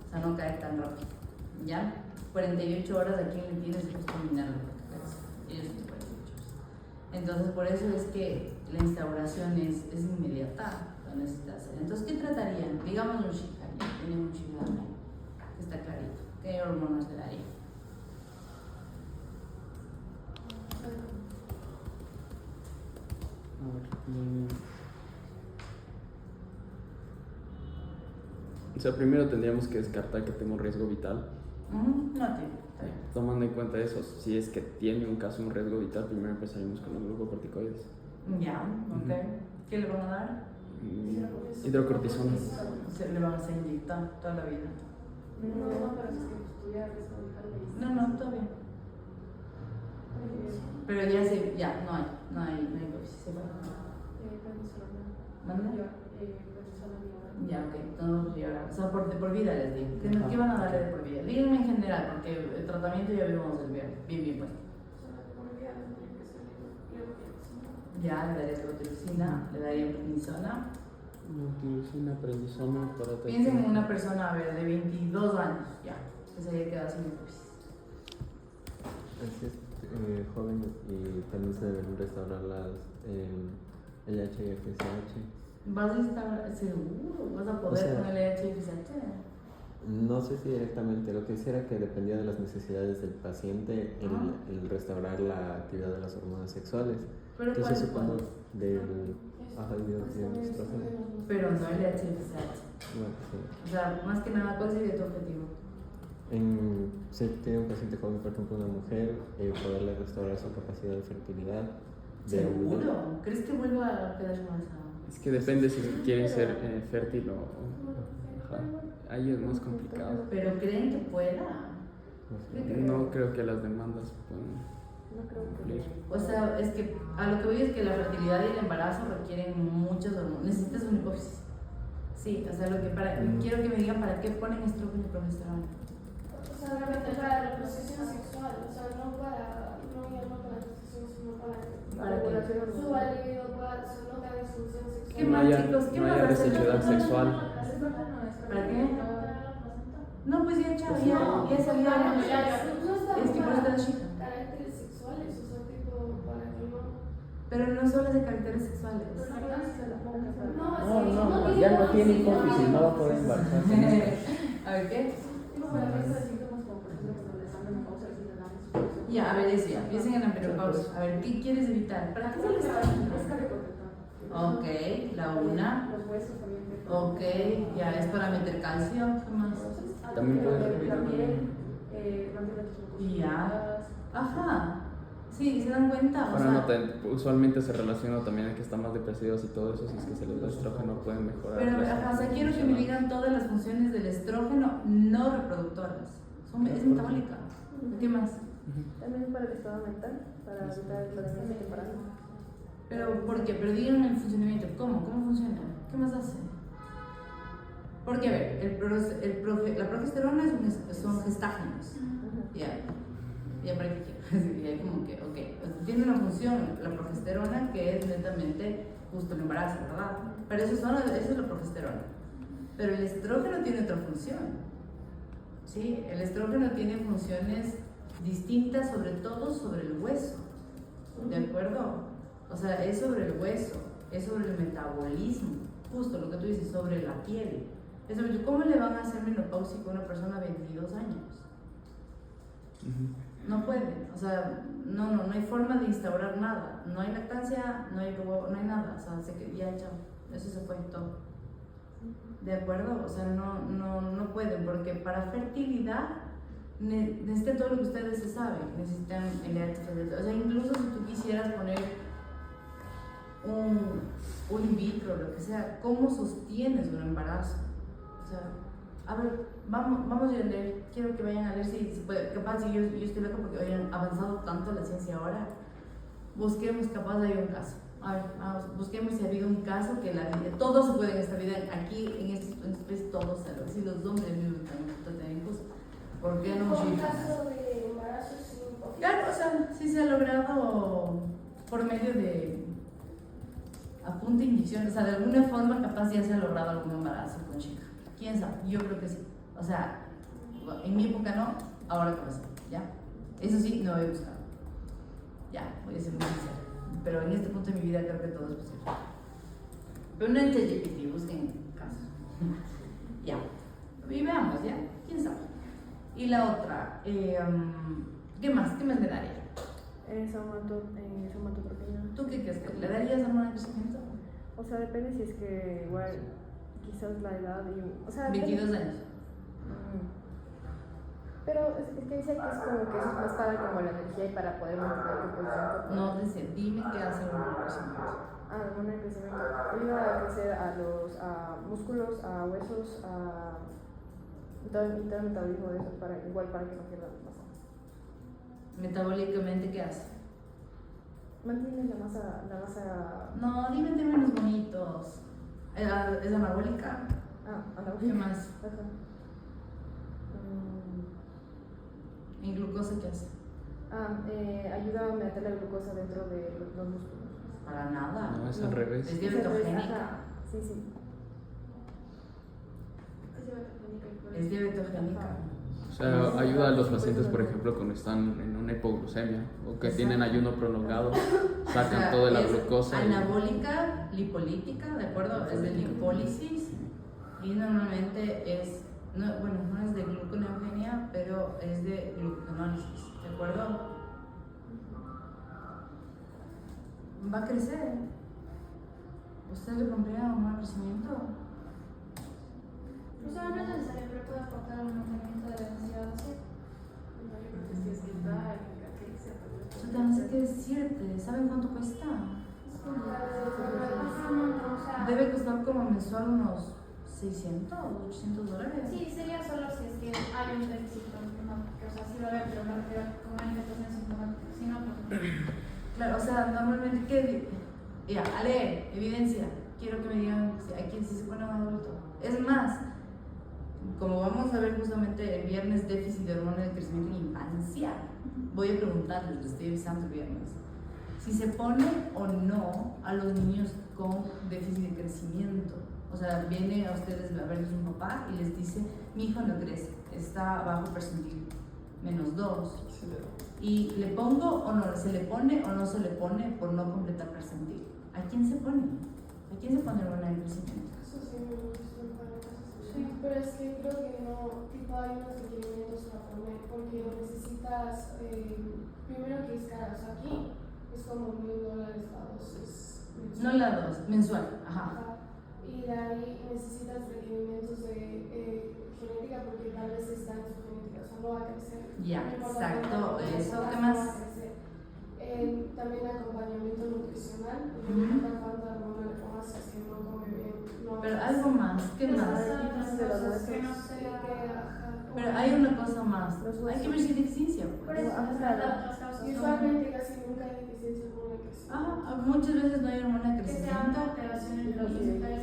O sea, no cae tan rápido, ¿ya? 48 horas aquí en el tienes que terminarlo. Ellos tienen 48 horas. Entonces, por eso es que la instauración es inmediata, lo necesitas hacer. Entonces, ¿qué tratarían? Digamos un Shihan, tienen un Shihan ahí, que está clarito. ¿Qué hormonas le darían? O sea, primero tendríamos que descartar que tengo riesgo vital. No tiene. Tomando en cuenta eso, si es que tiene un riesgo vital, primero empezaríamos con los glucocorticoides. Ya, ok. ¿Qué le van a dar? Hidrocortisona. Le van a hacer inyectar toda la vida. No, pero si es que estudia riesgo vital. No, todavía. Pero ya no hay hipófisis. Se va. ¿Manda? Ya, ok, todos o sea, por vida les digo. ¿Qué van a darle de por vida? Díganme en general, porque el tratamiento ya vimos el bien puesto. Ya, le daría levotiroxina, le daría prednisona. Levotiroxina, prednisona, para Piensen en una persona, a ver, de 22 años, ya, que se haya quedado sin hipófisis. Así es, joven, y también se deben restaurar las LH y FSH. ¿Vas a estar seguro? ¿Vas a poder con el LH y FSH? No sé si directamente, lo que decía era que dependía de las necesidades del paciente el restaurar la actividad de las hormonas sexuales. ¿Pero entonces cuál? supongo del estrógeno. Pero no LH y FSH. Bueno, sí. O sea, más que nada, ¿cuál sería tu objetivo? Si tiene un paciente joven, por ejemplo, una mujer, poderle restaurar su capacidad de fertilidad. ¿Seguro? ¿Crees que vuelva a quedar embarazada? Es que depende si quiere ser fértil o... Ajá. Ahí es más complicado. ¿Pero creen que pueda? No creo que las demandas puedan cumplir. O sea, es que a lo que voy es que la fertilidad y el embarazo requieren muchas hormonas. Necesitas una hipófisis. Sí, o sea, quiero que me digan para qué ponen estrógeno y progesterona. O sea, realmente para la reproducción sexual, o sea, no para la gestación, sino para ¿Para qué? su válido, para su no tenga disfunción sexual. ¿Qué más, chicos? ¿Qué no más haya hacen? resequedad sexual. ¿Para qué? No, pues ya, chao, ya sabía. Es que por eso la chica. Caracteres sexuales, o sea, tipo, para que no. Pero no solo es de caracteres sexuales. No, ya no tiene hipófisis, no va a poder embarazarse. A ver, ¿qué? Como para el resto de síntomas, como por ejemplo cuando les dan menopausia, si les dan menstruación. Ya, a ver, eso ya. Piensen en la menopausia. A ver, ¿qué quieres evitar? ¿Para qué se les está? Ok, la una. Los huesos también. Ok, ya es para meter calcio. ¿Qué más? También puede la evitar piel, mantener tus mucosas. Ya. Ajá. Sí, ¿se dan cuenta? O Para sea, no usualmente se relaciona también a que están más depresivos y todo eso, si es que se les da estrógeno pueden mejorar. pero, las ajá, o sea, quiero que me digan todas las funciones del estrógeno no reproductoras. Es metabólica. ¿Qué más? También para el estado mental, para evitar la demencia temprana. Pero, ¿por qué? Pero díganme el funcionamiento. ¿Cómo? ¿Cómo funciona? ¿Qué más hace? Porque, a ver, la progesterona son gestágenos. Ya para qué quiero. Ya como que, ok, tiene una función la progesterona que es netamente justo el embarazo, ¿verdad? Pero eso es la progesterona. Pero el estrógeno tiene otra función. ¿Sí? El estrógeno tiene funciones distintas, sobre todo sobre el hueso. ¿De acuerdo? O sea, es sobre el hueso, es sobre el metabolismo, justo lo que tú dices, sobre la piel. Es sobre cómo le van a hacer menopáusica a una persona de 22 años. No pueden, o sea, no hay forma de instaurar nada. No hay lactancia, no hay nada, o sea, ya chao, eso se fue todo. ¿De acuerdo? O sea, no pueden, porque para fertilidad necesitan todo lo que ustedes se saben, necesitan el HCG. O sea, incluso si tú quisieras poner un in vitro, lo que sea, ¿cómo sostienes un embarazo? O sea, a ver, vamos a leer, quiero que vayan a leer si puede, capaz si yo estoy loca porque hayan avanzado tanto la ciencia ahora, busquemos, capaz hay un caso. A ver, vamos, busquemos si ha habido un caso que la vida, todo se puede en esta vida, aquí en este país todo se logra, si los hombres mismos también, pues, ¿por qué no? Un caso de embarazo sin hipófisis. Claro, o sea, sí se ha logrado por medio de a punta de inyección, o sea, de alguna forma capaz ya se ha logrado algún embarazo con chica. ¿Quién sabe? Yo creo que sí. O sea, en mi época no, ahora capaz, ¿ya? Eso sí, no he buscado. Ya, voy a ser muy sincera. Pero en este punto de mi vida creo que todo es posible. Pero no en ChatGPT, busquen casos. Ya. Y veamos, ¿ya? ¿Quién sabe? Y la otra, ¿qué más? ¿Qué más le daría? Somatoproteína. ¿Tú qué crees? ¿Le darías hormona de crecimiento? O sea, depende si es que igual quizás la edad y... O sea, 22 años. Pero es que dice que es como que eso es más para como la energía y para poder mantener tu posición corporal. No, dice, dime qué hace hormona de crecimiento. Hormona de crecimiento. Ayuda a crecer a los músculos, a huesos, a todo el metabolismo de eso, igual para que no pierdan masa. Metabólicamente, ¿qué hace? Mantiene la masa... No, dime términos bonitos. ¿Es anabólica? Anabólica. ¿Qué más? Ajá. ¿En glucosa qué hace? Ayuda a meter la glucosa dentro de los músculos. Para nada. No, es al revés. Es diabetogénica. Ajá. Sí. Es diabetogénica. O sea, ayuda a los pacientes, por ejemplo, cuando están en una hipoglucemia o que tienen ayuno prolongado, sacan O sea, toda la es glucosa. Anabólica, lipolítica, ¿de acuerdo? Es de lipólisis y normalmente es, no es de gluconeogenia, pero es de glucogenólisis, ¿de acuerdo? Va a crecer. ¿Usted le pondría un mal crecimiento? O sea, no es necesario, pero puede aportar un mantenimiento de la densidad ósea. Yo creo que sí es que está Yo te sé qué decirte. ¿Saben cuánto cuesta? Debe costar como mensual unos 600 o 800 dólares. Sí, sería solo si es que hay un requisito, no, porque, o sea, sí va a haber, pero me refiero con manifestaciones sintomáticas, si no, pues. Claro, o sea, normalmente, ¿qué? Ya, a leer, evidencia. Quiero que me digan si se pone un adulto. Es más, como vamos a ver justamente el viernes déficit de hormona de crecimiento en infancia, voy a preguntarles, les estoy avisando el viernes, si se pone o no a los niños con déficit de crecimiento. O sea, viene a ustedes a verles un papá y les dice, mi hijo no crece, está bajo percentil, -2. Y le pongo o no, se le pone o no se le pone por no completar percentil. ¿A quién se pone? ¿A quién se pone hormona de crecimiento? Eso sí me gusta un par de cosas. Sí, pero es que creo que no, tipo hay unos requerimientos para poner, porque necesitas, primero que es cara, o sea, aquí es como $1,000 la dosis. No la 2, mensual, ajá. Y de ahí necesitas requerimientos de genética porque tal vez está en su genética, o sea, no va a crecer. Ya, No importa exacto, cuánto eso, pongas, ¿qué no más? va a crecer. También acompañamiento nutricional, porque no importa cuánta hormona le pongas, si es que no come bien. No Pero va a algo crecer. más, ¿qué más? Que no sea. Pero hay una cosa más, hay que ver si hay deficiencia. Por Pues. eso, otras causas. Y usualmente casi nunca hay deficiencia hormona que se. Muchas veces no hay hormona de Que sea crecimiento. una alteración en los receptores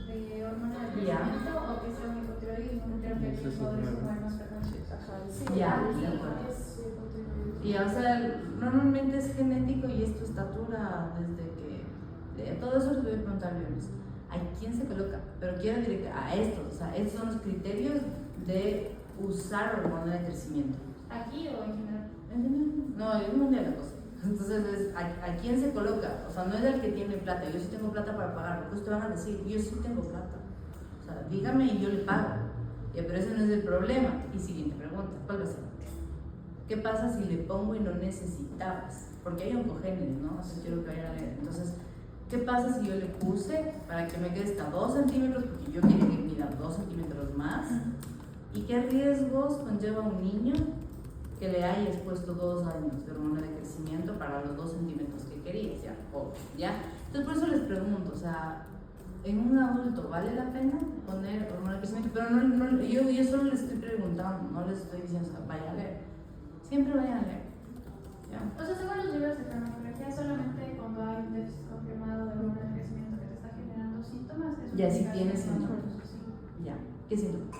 de hormona de crecimiento o que sea un hipotiroidismo, un hipotiroidismo de más frecuencias. Sí, Ya, aquí de acuerdo. es hipotiroidismo. Y o sea, normalmente es genético y es tu estatura desde que... todo eso les voy a preguntar viernes. ¿A quién se coloca? Pero quiero directo a estos, o sea, estos son los criterios de usar hormona de crecimiento. ¿Aquí o en general? No, es mundial la cosa. Entonces, ¿a quién se coloca? O sea, no es el que tiene plata. Yo sí tengo plata para pagar. Porque ustedes van a decir, yo sí tengo plata. O sea, dígame y yo le pago. Ya, pero ese no es el problema. Y siguiente pregunta, ¿cuál va a ser? ¿Qué pasa si le pongo y no necesitabas? Porque hay oncogénesis, ¿no? O sea, quiero que vayan a leer. Entonces, ¿qué pasa si yo le puse para que me quede hasta 2 centímetros? Porque yo quería que mida 2 centímetros más. ¿Y qué riesgos conlleva un niño que le hayas puesto 2 años de hormona de crecimiento para los 2 centímetros que querías? Ya, obvio, ¿ya? Entonces, por eso les pregunto, o sea, en un adulto, ¿vale la pena poner hormona de crecimiento? Pero yo solo les estoy preguntando, no les estoy diciendo, o sea, vayan a leer. Siempre vayan a leer. ¿Ya? O sea, según los libros de farmacología, solamente cuando hay un déficit confirmado de hormona de crecimiento que te está generando síntomas. Es Ya, si indicación tienes de síntomas. hormonas, sí. Ya, ¿qué síntomas?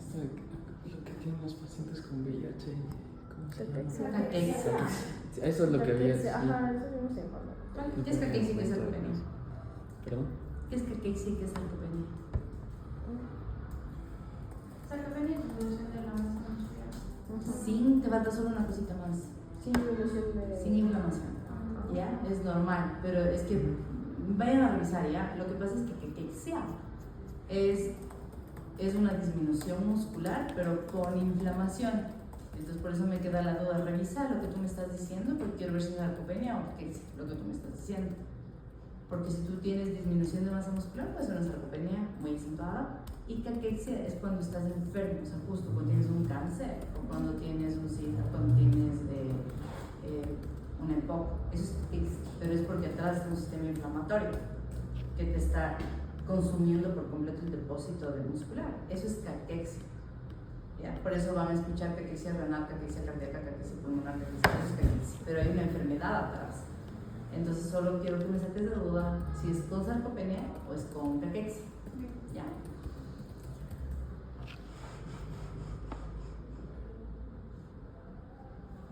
Esto de lo que tienen los pacientes con VIH, ¿cómo se llama? Caquexia. Eso es lo que había. Sí. Ajá, eso vimos en forma. ¿Qué es caquexia y qué es sarcopenia? ¿Perdón? ¿Qué es caquexia y qué es sarcopenia? Sarcopenia es disminución de la masa muscular. Sin, te falta solo una cosita más. Sin disminución de. Sin inflamación. ¿Ya? Es normal, pero es que vayan a revisar, ¿ya? Lo que pasa es que caquexia es una disminución muscular, pero con inflamación. Entonces, por eso me queda la duda. Revisa lo que tú me estás diciendo, porque quiero ver si es sarcopenia o caquexia, lo que tú me estás diciendo. Porque si tú tienes disminución de masa muscular, puede ser una sarcopenia muy acentuada. Y caquexia es cuando estás enfermo, o sea, justo cuando tienes un cáncer, o cuando tienes un SIDA, cuando tienes un EPOC. Eso es caquexia, pero es porque atrás está un sistema inflamatorio que te está consumiendo por completo el depósito de muscular. Eso es caquexia. ¿Ya? Por eso van a escuchar caquexia renal, caquexia cardíaca, caquexia pulmonar, caquexia, eso es caquexia. Pero hay una enfermedad atrás. Entonces solo quiero que me saques de duda si es con sarcopenia o es con caquexia. ¿Ya?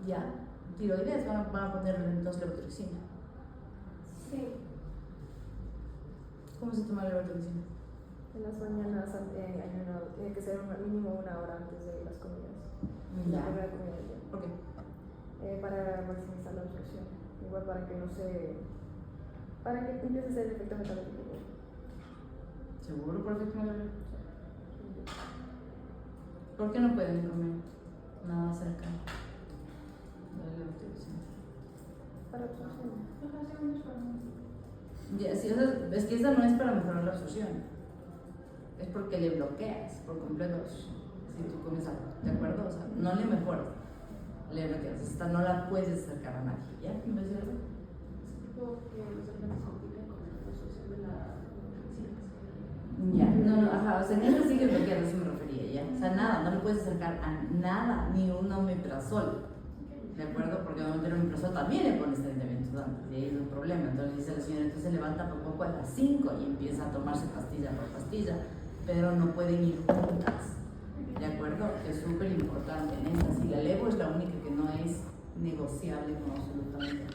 ¿Ya? Tiroides van a poner entonces levotiroxina. Sí. ¿Cómo se toma la levotiroxina? En las mañanas ayunado, tiene que ser mínimo 1 hora antes de las comidas. La Ya. primera comida del día. ¿Por qué? Para maximizar la absorción. Igual para que no se. Para que empiece a hacer el efecto metabólico. ¿Seguro por efecto metabólico? ¿Por qué no pueden comer nada cerca de la levotiroxina? Para absorción. Ya, sí, es que esa no es para mejorar la absorción, es porque le bloqueas por completo la absorción. Si tú comes algo, ¿de acuerdo? O sea, no le mejoras, le bloqueas. Esta no la puedes acercar a nadie, ¿ya? ¿Me va a decir algo? Supongo que los alimentos complican con la absorción de la nutrición. Ya, no, ajá, o sea, ni lo sigue bloqueando, eso me refería, ¿ya? O sea, nada, no le puedes acercar a nada, ni un omeprazol, ¿de acuerdo? Porque normalmente el omeprazol también le pones tratamiento, antes, y ahí es un problema. Entonces dice la señora, entonces se levanta poco a las 5 y empieza a tomarse pastilla por pastilla, pero no pueden ir juntas, ¿de acuerdo? Que es súper importante en esta. Si la levo es la única que no es negociable con absolutamente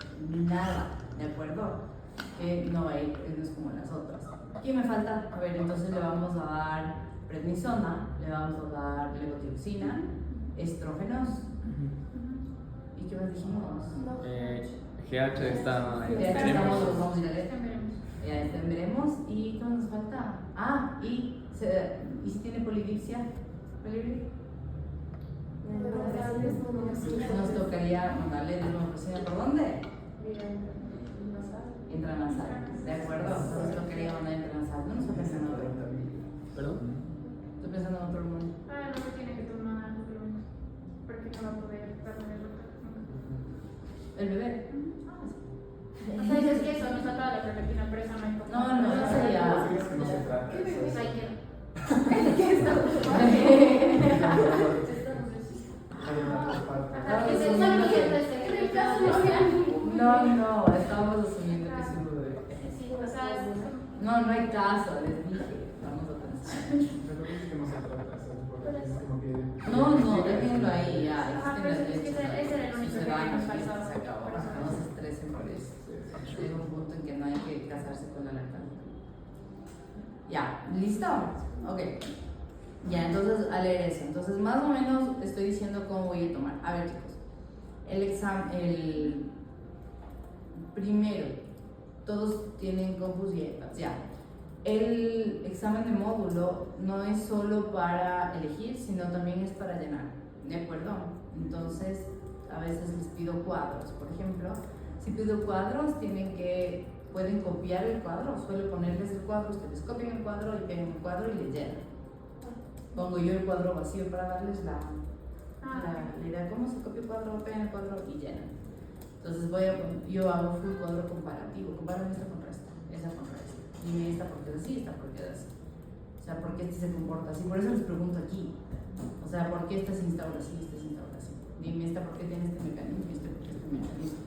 nada, ¿de acuerdo? Que no va a ir, no es como las otras. ¿Qué me falta? A ver, entonces le vamos a dar prednisona, le vamos a dar levotiroxina, estrógenos. ¿Y qué más dijimos? GH está Ya veremos. vamos a ir a leer. Ya veremos. ¿Y qué nos falta? Ah, ¿y si tiene polidipsia? Nos tocaría mandarle desmopressina. ¿Por dónde? Intranasal. ¿De acuerdo? Nos tocaría mandar intranasal. No nos está pensando en otro. ¿Perdón? Estoy pensando en otro hormona. No se tiene que tomar porque no va a poder perder ¿El bebé? O sea, dices que eso no está toda la prolactina, pero eso no hay como. No, eso sería. No se trata. Pues ahí queda. Ajá, que se solo siente ese No, estamos asumiendo que es un bebé. Sí, o sea, No hay caso, les dije. Vamos a pensar. Pero dice que no se trata, porque es como que... No, déjenlo ahí, ya. Ajá, pero es que ese era el único Se que van, nos se faltaba. acabó. No se estresen por eso. Llega un punto en que no hay que casarse con la lactancia. Ya, ¿listo? Ok. Ya, entonces a leer eso. Entonces, más o menos estoy diciendo cómo voy a tomar. A ver, chicos. El primero, todos tienen Compus y EPAS, ya. El examen de módulo no es solo para elegir, sino también es para llenar, ¿de acuerdo? Entonces, a veces les pido cuadros. Por ejemplo, si pido cuadros, pueden copiar el cuadro, suelo ponerles el cuadro, ustedes copian el cuadro y pegan el cuadro y le llenan. Pongo yo el cuadro vacío para darles la idea, cómo se copia el cuadro, pegan el cuadro y llenan. Entonces yo hago full cuadro comparativo, comparo esta con esa con esta. Dime esta porque es así, esta porque es así. O sea, ¿por qué este se comporta así? Por eso les pregunto aquí. O sea, ¿por qué esta se instaura así, esta se instaura así? Dime esta por qué tiene este mecanismo y este por qué este mecanismo.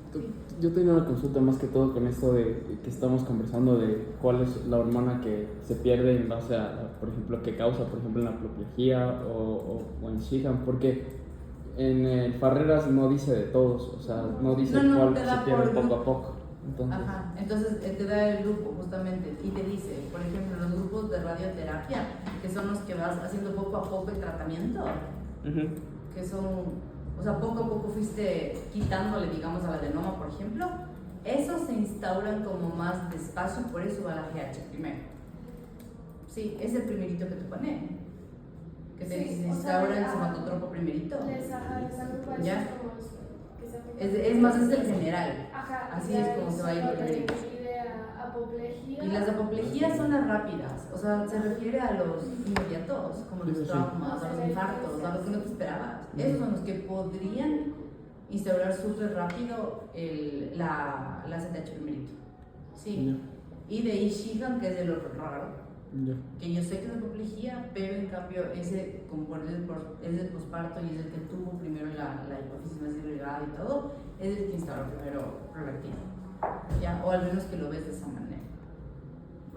Yo tenía una consulta más que todo con esto de que estamos conversando de cuál es la hormona que se pierde en base a por ejemplo, que causa, por ejemplo, en la apoplejía o en Sheehan, porque en el Farreras no dice de todos, o sea, no dice cuál se pierde poco a poco. Entonces, ajá, entonces te da el grupo justamente y te dice, por ejemplo, los grupos de radioterapia, que son los que vas haciendo poco a poco el tratamiento, que son, o sea, poco a poco fuiste quitándole, digamos, al adenoma, por ejemplo, esos se instauran como más despacio, por eso va la GH primero. Sí, es el primerito que te pone, que te dice, se instaura el somatotropo primerito. ¿Ya? Es más, es el general. Ajá, así es como se va a ir primerito. Y las apoplejías son las rápidas, o sea, se refiere a los inmediatos, como los traumas, a los infartos, a los que no te esperabas. Esos son los que podrían instaurar súper rápido la ZH primerito. Sí. Y de ahí Sheehan, que es de lo raro. Que yo sé que es apoplejía, pero en cambio ese, como es el posparto y es el que tuvo primero la hipófisis más irrigada y todo, es el que instauró primero prolactina. ¿Ya? O al menos que lo ves de esa manera.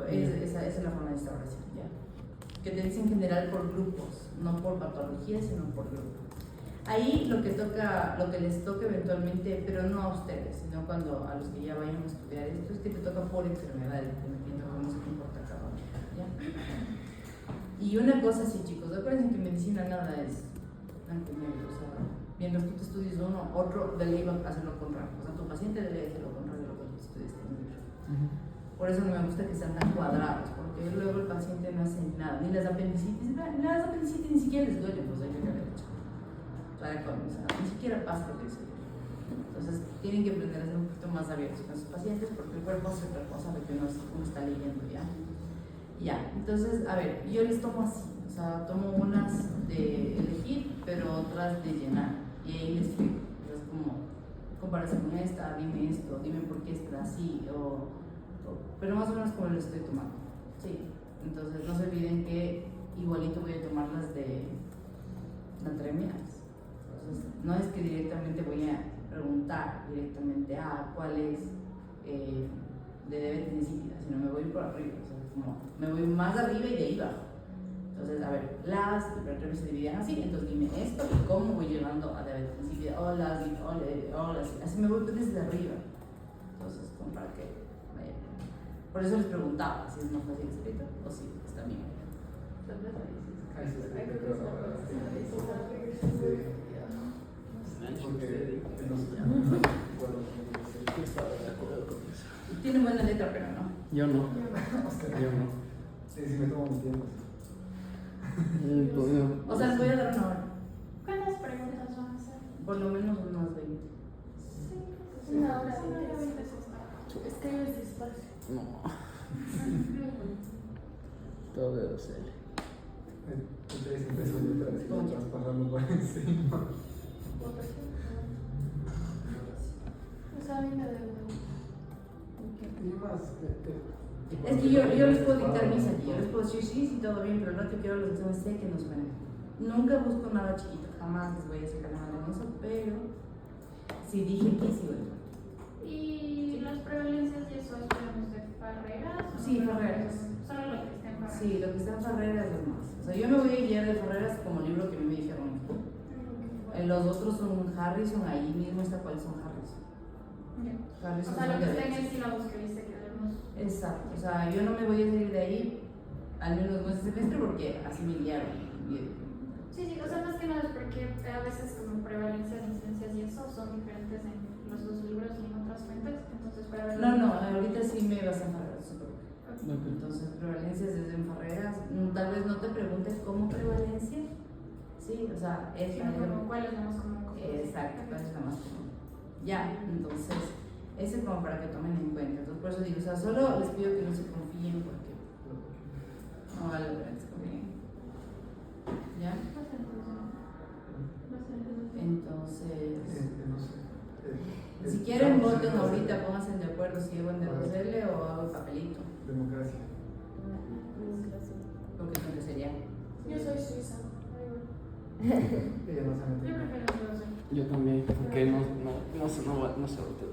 Esa es la forma de instauración, ¿ya? Que te dicen en general por grupos, no por patología, sino por grupo. Ahí lo que les toca eventualmente, pero no a ustedes, sino cuando a los que ya vayan a estudiar esto, es que te toca por enfermedad, dependiendo de cómo se comporta cada uno, ¿ya? Y una cosa sí, chicos, acuérdense que en medicina nada es blanco y negro, o sea, mientras tú te estudies uno, otro de ley va a hacer lo contrario, o sea, tu paciente de ley hace lo contrario de lo que tú estudiaste en el libro. Por eso no me gusta que sean tan cuadrados, porque luego el paciente no hace nada, ni las apendicitis ni siquiera les duele, pues hay que haber hecho. Ni siquiera pasa lo que dice. Entonces tienen que aprender a ser un poquito más abiertos con sus pacientes, porque el cuerpo hace otra cosa de que uno está leyendo, ¿ya? Entonces, a ver, yo les tomo así, o sea, tomo unas de elegir, pero otras de llenar, y ahí les explico. Es como, comparación con esta, dime esto, dime por qué está así, pero más o menos como lo estoy tomando, sí. Entonces no se olviden que igualito voy a tomar las de natremias. Entonces no es que directamente voy a preguntar directamente, ¿cuál es de diabetes insípida, sino me voy por arriba, o sea, como me voy más arriba y de ahí bajo. Entonces, a ver, las hipertensiones se dividen así, entonces dime esto y cómo voy llegando a diabetes insípida, así me voy desde arriba. Entonces, como para que vaya. Por eso les preguntaba si es más fácil escrito o si está bien. Tiene buena letra, pero no. Yo no. Sí, me tomo mi tiempo. O sea, les voy a dar una hora. ¿Cuántas preguntas van a hacer? Por lo menos unas 20. Sí, una hora. Escribes despacio. No. Todo de 2L. Entonces empezó letras y otras pasando por encima. O sea, a mí me da Es que yo les puedo dictar mis aquí, yo les puedo decir sí, todo bien, pero el rato que quiero los exámenes sé que no suenan. Nunca busco nada chiquito, jamás les voy a sacar nada en eso, pero si dije que sí, bueno. ¿Y las prevalencias y eso esperamos de Farreras? Sí, Farreras. Solo lo que está en Farreras. Sí, lo que está en Farreras es más. O sea, yo me voy a guiar de Farreras como libro que me dijeron. Los otros son Harrison, ahí mismo está cuáles son Harrison. Harrison O sea, lo son que está en diabetes. el sílabus que viste que debemos. Exacto, o sea, yo no me voy a salir de ahí, al menos no este semestre, porque así me guiaron. Sí, o sea, más que nada es porque a veces como prevalencias, incidencias y eso son diferentes en los dos libros y en otras fuentes, entonces para ver... No, ahorita sí me vas a Farreras, entonces prevalencias desde en Farreras, tal vez no te preguntes cómo prevalencia, sí, o sea, es Sí, como cuál es la más común. exacto, cuál es la más común. Ya, entonces, ese es como para que tomen en cuenta, entonces por eso digo, o sea, solo les pido que no se confíen porque no vale la pena que se confíen. ¿Ya? Entonces, si quieren voten ahorita, pónganse de acuerdo si hago en D2L o hago el papelito. Democracia. Porque creo que sería. Yo soy suiza. Ella no se Yo mete. prefiero los dos. Yo también, porque no se auto.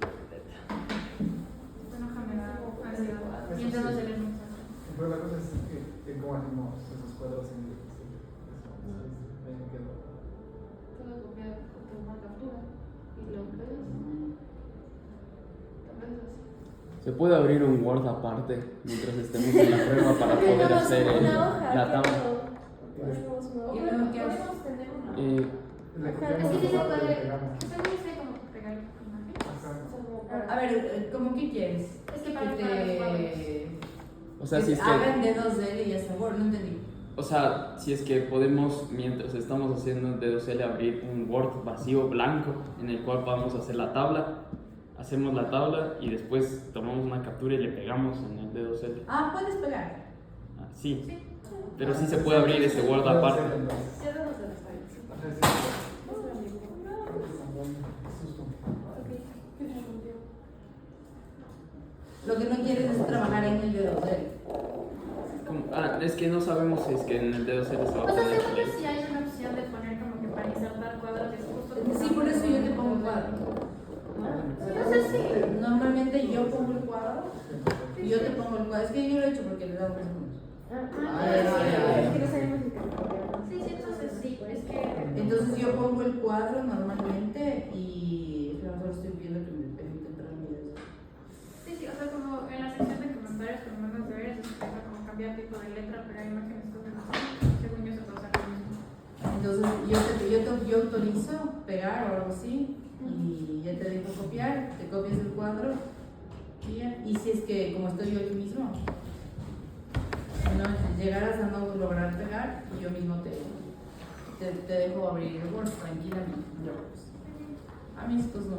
Esto no me da ansiedad. Y entonces se les muestra. Pero la cosa es que cómo hacemos esos cuadros en el ahí me quedo. Puedo copiar con una captura y lo pegas. Tal vez así. Se puede abrir un Word aparte mientras estemos en la prueba para poder hacer la tabla. Ponemos una ¿Y hoja. luego qué haces? Podemos tener una. La Es copiamos que sí se aparte y puede. la pegamos. Yo también sé cómo pegar imágenes. Ajá. A ver, ¿cómo que quieres? Es que para los cuadros. O sea, si es hagan que, D2L y ya está Word, no entendí. o sea, si es que podemos, mientras estamos haciendo un D2L, abrir un Word vacío, blanco, en el cual podamos hacer la tabla, hacemos la tabla y después tomamos una captura y le pegamos en el D2L. Ah, puedes pegar. Ah, sí, Sí. pero sí se puede abrir ese Word aparte. Cierra los de la pared. Ajá, sí. No se lo digo. Susto. Ok, ¿qué te contigo? Lo que no quieres es trabajar en el D2L. Es que no sabemos si es que en el D2L se va a O sea, poner. según yo sí hay una opción de poner como que para insertar cuadros es justo. Sí, por eso yo te pongo el cuadro. No sé si. Normalmente yo pongo el cuadro y yo te pongo el cuadro. Es que yo lo he hecho porque le he dado segundos. Es que no sabemos si te Sí, entonces sí, es que. Entonces yo pongo el cuadro normalmente y ahora estoy viendo que me permite entrar en videos. Sí, o sea, como en la sección de comentarios que me mandas de ver, es como cambiar tipo de letra, pero hay imágenes cosas así. Según yo se puede usar lo mismo. Entonces yo autorizo pegar o algo así y ya te dejo copiar, te copias el cuadro y ya. Y si es que como estoy yo aquí mismo, no llegaras a no lograr pegar, yo mismo te dejo abrir el Word tranquilamente. A mí estos no.